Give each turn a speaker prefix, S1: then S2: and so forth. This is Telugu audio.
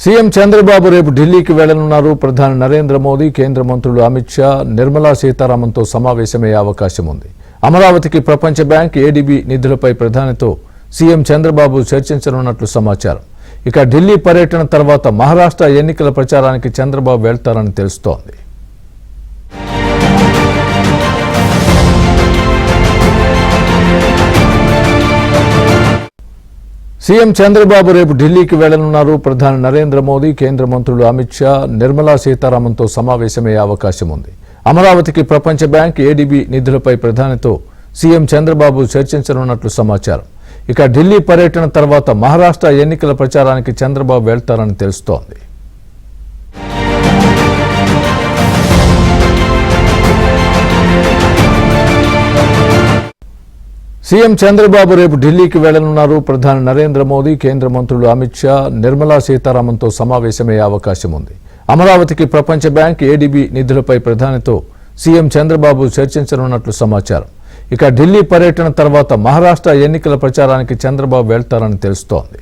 S1: సీఎం చంద్రబాబు రేపు ఢిల్లీకి వెళ్లనున్నారు. ప్రధాని నరేంద్ర మోదీ, కేంద్ర మంత్రులు అమిత్ షా, నిర్మలా సీతారామన్తో సమావేశమయ్యే అవకాశం ఉంది. అమరావతికి ప్రపంచ బ్యాంక్, ఏడీబీ నిధులపై ప్రధానితో సీఎం చంద్రబాబు చర్చించనున్నట్లు సమాచారం. ఇక ఢిల్లీ పర్యటన తర్వాత మహారాష్ట్ర ఎన్నికల ప్రచారానికి చంద్రబాబు వెళ్తారని తెలుస్తోంది. సీఎం చంద్రబాబు రేపు ఢిల్లీకి వెళ్లనున్నారు. ప్రధాని నరేంద్ర మోదీ, కేంద్ర మంత్రులు అమిత్ షా, నిర్మలా సీతారామన్తో సమావేశమయ్యే అవకాశం ఉంది. అమరావతికి ప్రపంచ బ్యాంక్, ఏడీబీ నిధులపై ప్రధానితో సీఎం చంద్రబాబు చర్చించనున్నట్లు సమాచారం. ఇక ఢిల్లీ పర్యటన తర్వాత మహారాష్ట్ర ఎన్నికల ప్రచారానికి చంద్రబాబు వెళ్తారని తెలుస్తోంది. సీఎం చంద్రబాబు రేపు ఢిల్లీకి వెళ్లనున్నారు. ప్రధాని నరేంద్ర మోదీ, కేంద్ర మంత్రులు అమిత్ షా, నిర్మలా సీతారామన్తో సమావేశమయ్యే అవకాశం ఉంది. అమరావతికి ప్రపంచ బ్యాంక్, ఏడీబీ నిధులపై ప్రధానితో సీఎం చంద్రబాబు చర్చించనున్నట్లు సమాచారం. ఇక ఢిల్లీ పర్యటన తర్వాత మహారాష్ట్ర ఎన్నికల ప్రచారానికి చంద్రబాబు వెళ్తారని తెలుస్తోంది.